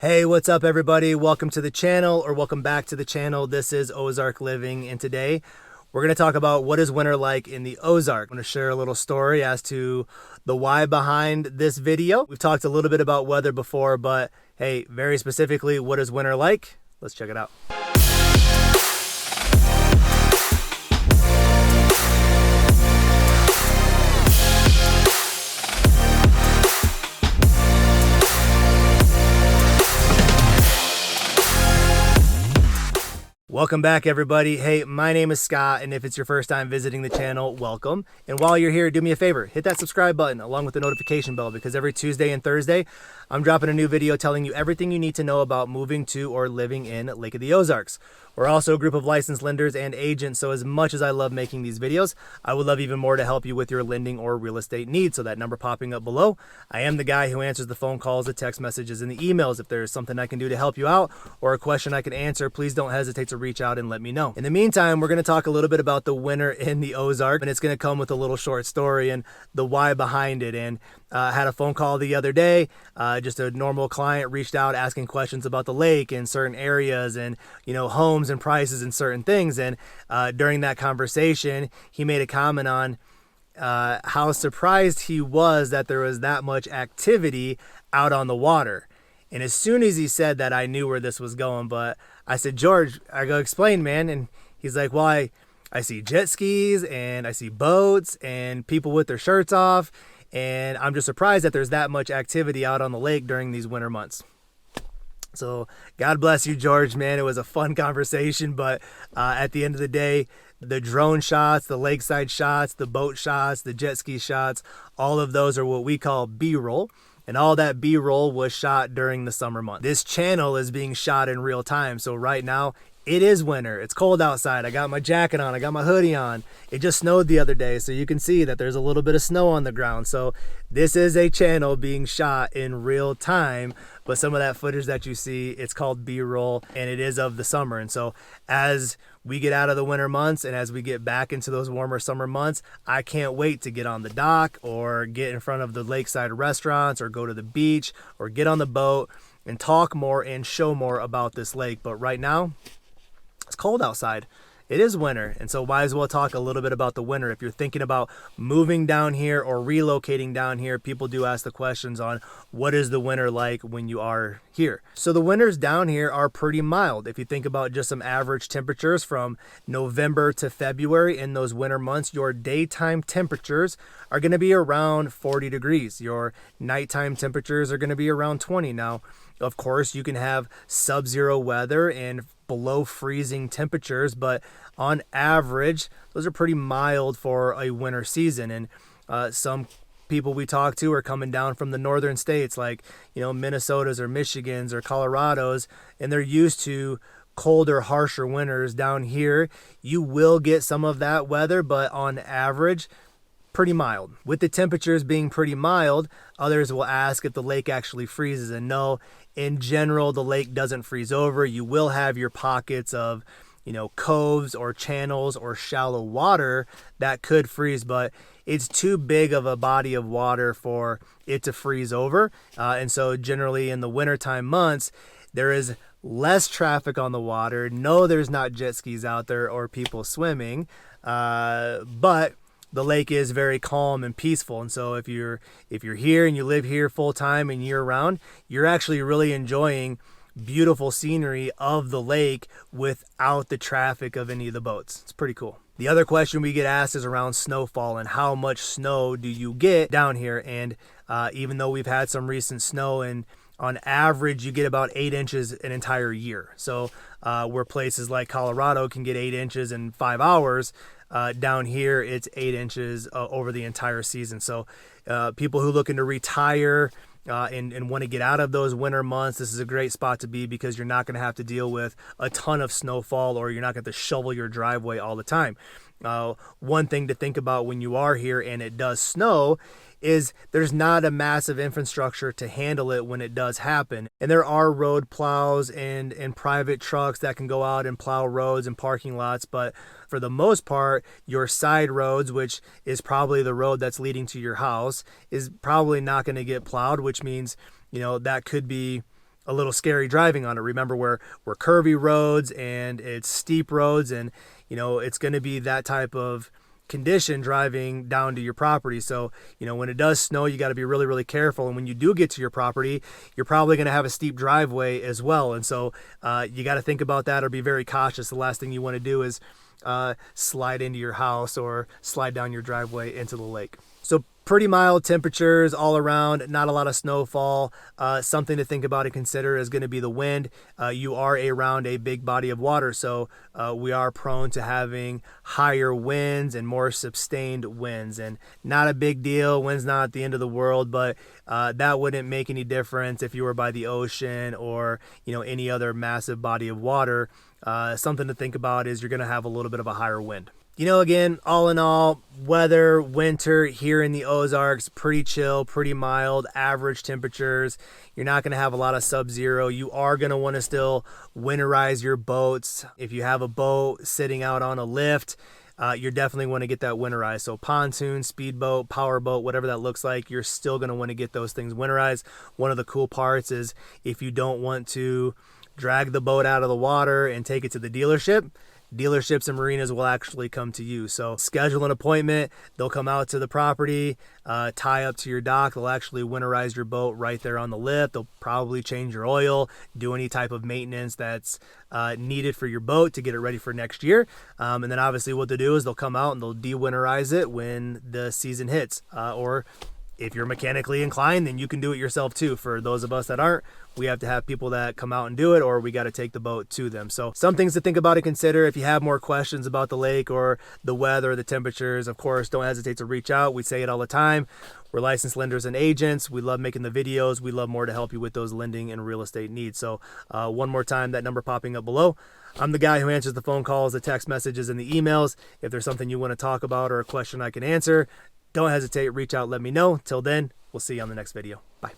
Hey, what's up everybody? Welcome to the channel, or welcome back to the channel. This is Ozark Living, and today we're going to talk about what is winter like in the Ozark. I'm going to share a little story as to the why behind this video. We've talked a little bit about weather before, but hey, very specifically, what is winter like? Let's check it out. Welcome back everybody. Hey, my name is Scott, and if it's your first time visiting the channel, welcome. And while you're here, do me a favor, hit that subscribe button along with the notification bell, because every Tuesday and Thursday, I'm dropping a new video telling you everything you need to know about moving to or living in Lake of the Ozarks. We're also a group of licensed lenders and agents, so as much as I love making these videos, I would love even more to help you with your lending or real estate needs. So that number popping up below, I am the guy who answers the phone calls, the text messages, and the emails. If there's something I can do to help you out or a question I can answer, please don't hesitate to reach out and let me know. In the meantime, we're going to talk a little bit about the winter in the Ozark, and it's going to come with a little short story and the why behind it. And I had a phone call the other day. Just a normal client reached out asking questions about the lake and certain areas and, you know, homes and prices and certain things. And during that conversation, he made a comment on how surprised he was that there was that much activity out on the water. And as soon as he said that, I knew where this was going. But I said, George, I go, explain, man. And he's like, well, I see jet skis and I see boats and people with their shirts off. And I'm just surprised that there's that much activity out on the lake during these winter months. So God bless you, George, man. It was a fun conversation, but at the end of the day, the drone shots, the lakeside shots, the boat shots, the jet ski shots, all of those are what we call B-roll. And all that B-roll was shot during the summer months. This channel is being shot in real time. So right now, it is winter. It's cold outside. I got my jacket on. I got my hoodie on. It just snowed the other day, so you can see that there's a little bit of snow on the ground. So this is a channel being shot in real time, but some of that footage that you see, it's called B-roll, and it is of the summer. And so as we get out of the winter months and as we get back into those warmer summer months, I can't wait to get on the dock or get in front of the lakeside restaurants or go to the beach or get on the boat and talk more and show more about this lake. But right now, it's cold outside. It is winter, and so might as well talk a little bit about the winter. If you're thinking about moving down here or relocating down here, people do ask the questions on what is the winter like when you are here. So the winters down here are pretty mild. If you think about just some average temperatures from November to February in those winter months, your daytime temperatures are going to be around 40 degrees. Your nighttime temperatures are going to be around 20. Now, of course, you can have sub-zero weather and below freezing temperatures, but on average, those are pretty mild for a winter season. And some people we talk to are coming down from the northern states, like, you know, Minnesota's or Michigan's or Colorado's, and they're used to colder, harsher winters. Down here, you will get some of that weather, but on average, pretty mild. With the temperatures being pretty mild, others will ask if the lake actually freezes, and no, in general, the lake doesn't freeze over. You will have your pockets of, you know, coves or channels or shallow water that could freeze, but it's too big of a body of water for it to freeze over. And so generally in the wintertime months, there is less traffic on the water. No, there's not jet skis out there or people swimming, but the lake is very calm and peaceful. And so if you're here and you live here full time and year round, you're actually really enjoying beautiful scenery of the lake without the traffic of any of the boats. It's pretty cool. The other question we get asked is around snowfall and how much snow do you get down here. And even though we've had some recent snow, and on average, you get about 8 inches an entire year. So where places like Colorado can get 8 inches in 5 hours, down here it's 8 inches over the entire season. So people who looking to retire and want to get out of those winter months, this is a great spot to be, because you're not going to have to deal with a ton of snowfall, or you're not going to shovel your driveway all the time. One thing to think about when you are here and it does snow is there's not a massive infrastructure to handle it when it does happen. And there are road plows and private trucks that can go out and plow roads and parking lots. But for the most part, your side roads, which is probably the road that's leading to your house, is probably not going to get plowed, which means, you know, that could be a little scary driving on it. Remember, we're curvy roads and it's steep roads, and it's going to be that type of condition driving down to your property. So when it does snow, you got to be really, really careful. And when you do get to your property, you're probably going to have a steep driveway as well. And so you got to think about that or be very cautious. The last thing you want to do is slide into your house or slide down your driveway into the lake. So pretty mild temperatures all around, not a lot of snowfall. Something to think about and consider is going to be the wind. You are around a big body of water, so we are prone to having higher winds and more sustained winds. And not a big deal. Wind's not the end of the world, but that wouldn't make any difference if you were by the ocean or any other massive body of water. Something to think about is you're going to have a little bit of a higher wind. Again, all in all, weather, winter here in the Ozarks, pretty chill, pretty mild, average temperatures. You're not going to have a lot of sub-zero. You are going to want to still winterize your boats. If you have a boat sitting out on a lift, you're definitely want to get that winterized. So pontoon, speedboat, powerboat, whatever that looks like, you're still going to want to get those things winterized. One of the cool parts is if you don't want to drag the boat out of the water and take it to the dealership, dealerships and marinas will actually come to you. So schedule an appointment. They'll come out to the property, tie up to your dock. They'll actually winterize your boat right there on the lift. They'll probably change your oil, do any type of maintenance that's needed for your boat to get it ready for next year. And then obviously what they'll do is they'll come out and they'll de-winterize it when the season hits. Or if you're mechanically inclined, then you can do it yourself too. For those of us that aren't, we have to have people that come out and do it, or we got to take the boat to them. So some things to think about and consider. If you have more questions about the lake or the weather, the temperatures, of course, don't hesitate to reach out. We say it all the time. We're licensed lenders and agents. We love making the videos. We love more to help you with those lending and real estate needs. So one more time, that number popping up below. I'm the guy who answers the phone calls, the text messages, and the emails. If there's something you want to talk about or a question I can answer, don't hesitate, reach out, let me know. Till then, we'll see you on the next video. Bye.